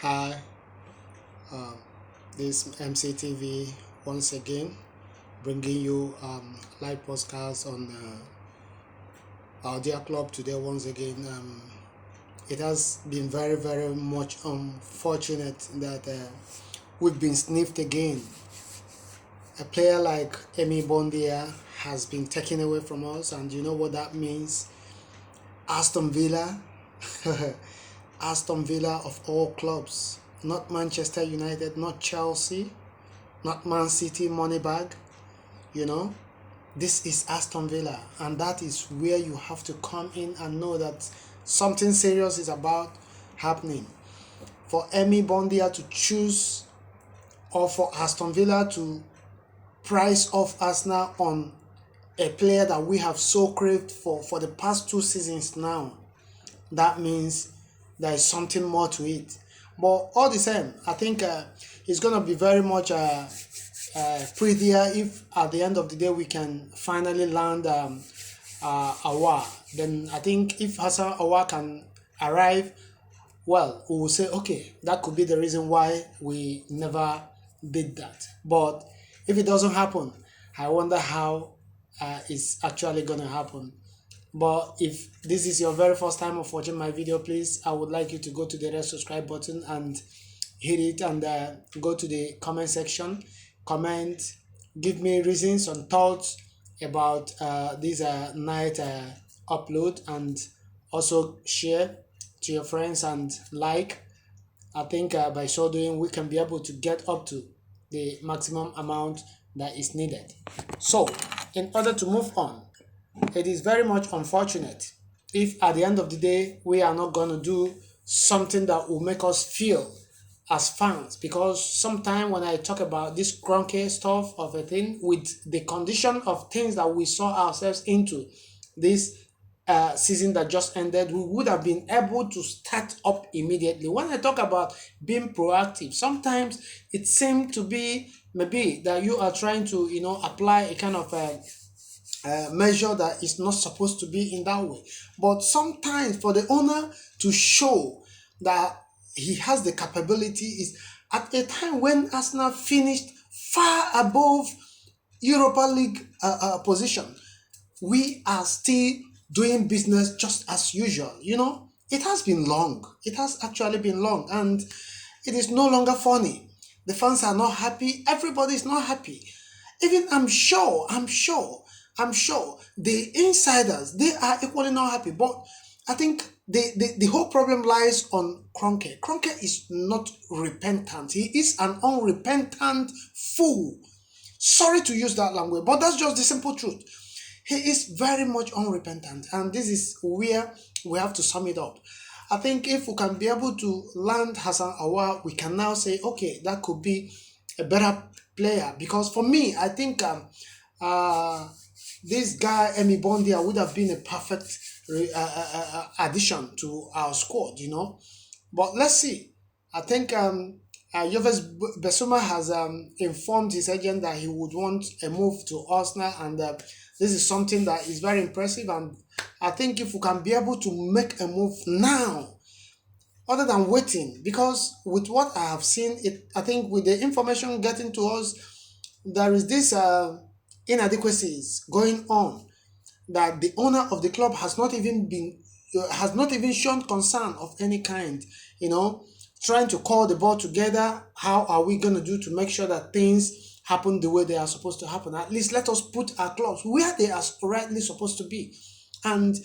Hi, um, this MCTV once again bringing you live podcast on our dear club today once again. It has been very, very much unfortunate that we've been sniffed again. A player like Emi Bondia has been taken away from us, and you know what that means? Aston Villa, Aston Villa of all clubs, not Manchester United, not Chelsea, not Man City Moneybag, you know. This is Aston Villa, and that is where you have to come in and know that something serious is about happening. For Emi Bondia to choose, or for Aston Villa to price off Arsenal on a player that we have so craved for the past 2 seasons now, that means there is something more to it. But all the same, I think it's going to be very much prettier if at the end of the day we can finally land Aouar. Then I think if Hassan Aouar can arrive, well, we will say, okay, that could be the reason why we never did that. But if it doesn't happen, I wonder how it's actually going to happen. But if this is your very first time of watching my video, please, I would like you to go to the red subscribe button and hit it, and go to the comment section. Comment, give me reasons and thoughts about this night upload, and also share to your friends and like. I think by so doing, we can be able to get up to the maximum amount that is needed. So, in order to move on, it is very much unfortunate if at the end of the day we are not going to do something that will make us feel as fans, because sometimes when I talk about this cronky stuff of a thing with the condition of things that we saw ourselves into this season that just ended, we would have been able to start up immediately. When I talk about being proactive, sometimes it seems to be maybe that you are trying to apply a kind of measure that is not supposed to be in that way. But sometimes for the owner to show that he has the capability is at a time when Arsenal finished far above Europa League position. We are still doing business just as usual. It has been long. It has actually been long, and it is no longer funny. The fans are not happy. Everybody is not happy. Even I'm sure the insiders, they are equally not happy. But I think the whole problem lies on Kroenke. Kroenke is not repentant. He is an unrepentant fool. Sorry to use that language, but that's just the simple truth. He is very much unrepentant, and this is where we have to sum it up. I think if we can be able to land Hassan Aouar, we can now say, okay, that could be a better player. Because for me, I think this guy Emi Bondia would have been a perfect addition to our squad, But let's see. I think Joves Besuma has informed his agent that he would want a move to Arsenal, and this is something that is very impressive. And I think if we can be able to make a move now, other than waiting, because with what I have seen, I think with the information getting to us, there is this inadequacies going on, that the owner of the club has not even shown concern of any kind, trying to call the ball together. How are we going to do to make sure that things happen the way they are supposed to happen? At least let us put our clubs where they are rightly supposed to be. And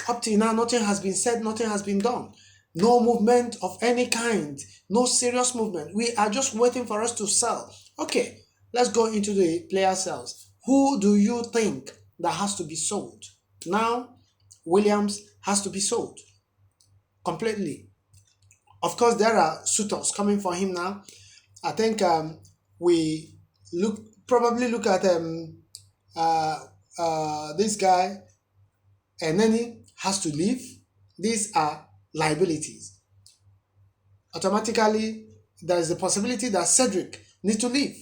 up till now, nothing has been said, nothing has been done. No movement of any kind, no serious movement. We are just waiting for us to sell. Okay, let's go into the player sales. Who do you think that has to be sold? Now, Williams has to be sold completely. Of course, there are suitors coming for him now. I think we probably look at this guy, and then he has to leave. These are liabilities. Automatically, there is a possibility that Cedric needs to leave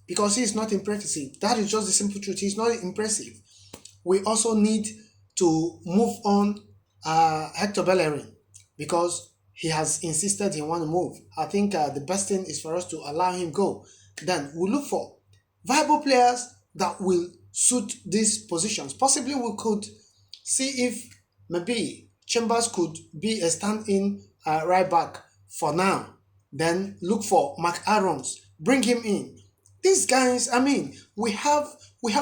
because he is not impressive. That is just the simple truth. He's not impressive. We also need to move on Hector Bellerin, because he has insisted he want to move. I think the best thing is for us to allow him go. Then we look for viable players that will suit these positions. Possibly we could see if maybe Chambers could be a stand-in right back for now. Then look for Mark Arons, bring him in. These guys, I mean, we have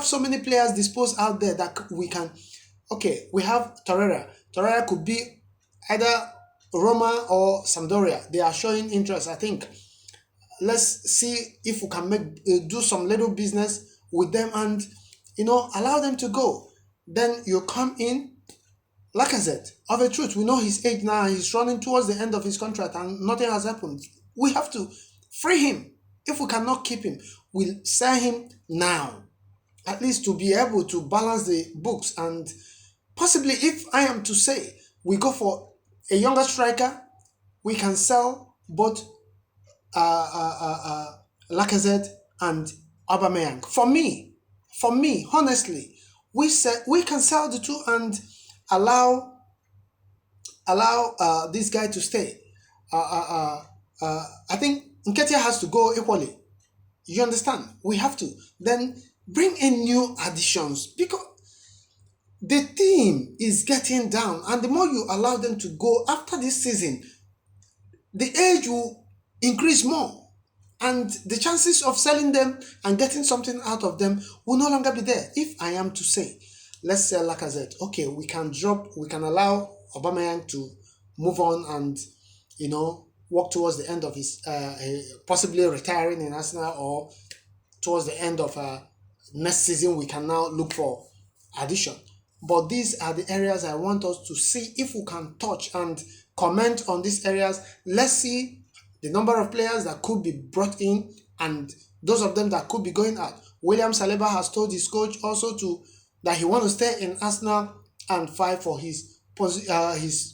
so many players disposed out there that we can. Okay, we have Torreira. Torreira could be either Roma or Sampdoria. They are showing interest. I think let's see if we can do some little business with them and allow them to go. Then you come in. Lacazette, of a truth, we know his age now. He's running towards the end of his contract and nothing has happened. We have to free him. If we cannot keep him, we'll sell him now, at least to be able to balance the books. And possibly, if I am to say we go for a younger striker, we can sell both Lacazette and Aubameyang. For me, honestly, we can sell the two and allow this guy to stay. I think Nketiah has to go equally. You understand? We have to then bring in new additions because the team is getting down, and the more you allow them to go after this season, the age will increase more, and the chances of selling them and getting something out of them will no longer be there. If I am to say, let's sell Lacazette, okay, we can allow Aubameyang to move on and walk towards the end of his possibly retiring in Arsenal, or towards the end of next season we can now look for addition. But these are the areas I want us to see if we can touch and comment on these areas. Let's see the number of players that could be brought in and those of them that could be going out. William Saliba has told his coach also that he wants to stay in Arsenal and fight for his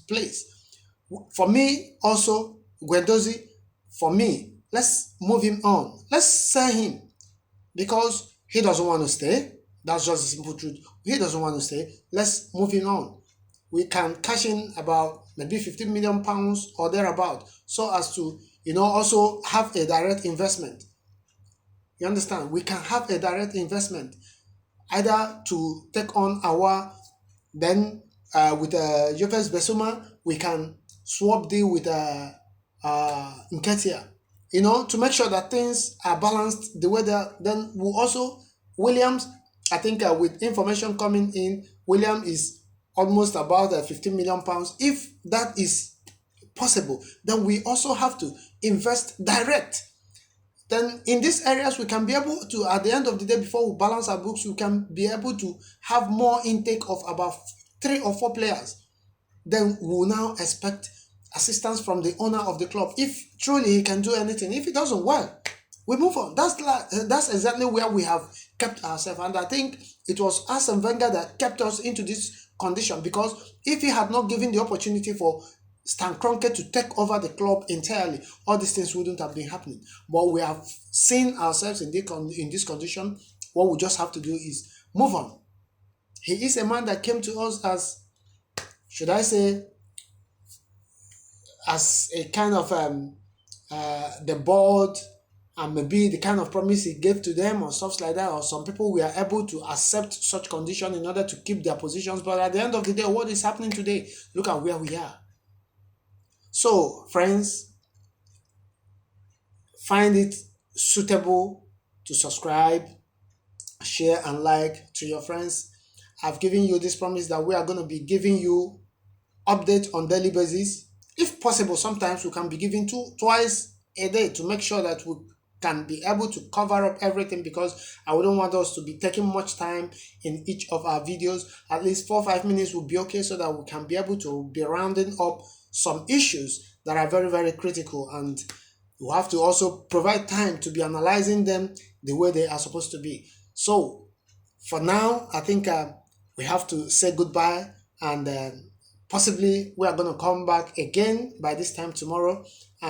place. For me, also, Guendouzi, for me, let's move him on. Let's sell him because he doesn't want to stay. That's just the simple truth. He doesn't want to stay. Let's move him on. We can cash in about maybe £15 million or thereabout, so as to also have a direct investment. You understand? We can have a direct investment either to take on our then with Joves Bissouma, we can swap deal with Nketiah, to make sure that things are balanced the way that. Then we also Williams. I think with information coming in, William is almost about £15 million. If that is possible, then we also have to invest direct. Then in these areas, we can be able to, at the end of the day, before we balance our books, we can be able to have more intake of about 3 or 4 players. Then we will now expect assistance from the owner of the club. If truly he can do anything, if he doesn't, well, we move on. That's exactly where we have kept ourselves. And I think it was Arsene Wenger that kept us into this condition, because if he had not given the opportunity for Stan Kroenke to take over the club entirely, all these things wouldn't have been happening. But we have seen ourselves in this condition. What we just have to do is move on. He is a man that came to us as, should I say, as a kind of the board, and maybe the kind of promise he gave to them or stuff like that, or some people were able to accept such condition in order to keep their positions. But at the end of the day, what is happening today? Look at where we are. So, friends, find it suitable to subscribe, share, and like to your friends. I've given you this promise that we are going to be giving you updates on daily basis. If possible, sometimes we can be giving twice a day to make sure that we can be able to cover up everything, because I wouldn't want us to be taking much time in each of our videos. At least 4 or 5 minutes will be okay, so that we can be able to be rounding up some issues that are very, very critical, and we have to also provide time to be analyzing them the way they are supposed to be. So for now, I think we have to say goodbye, and possibly we are going to come back again by this time tomorrow. And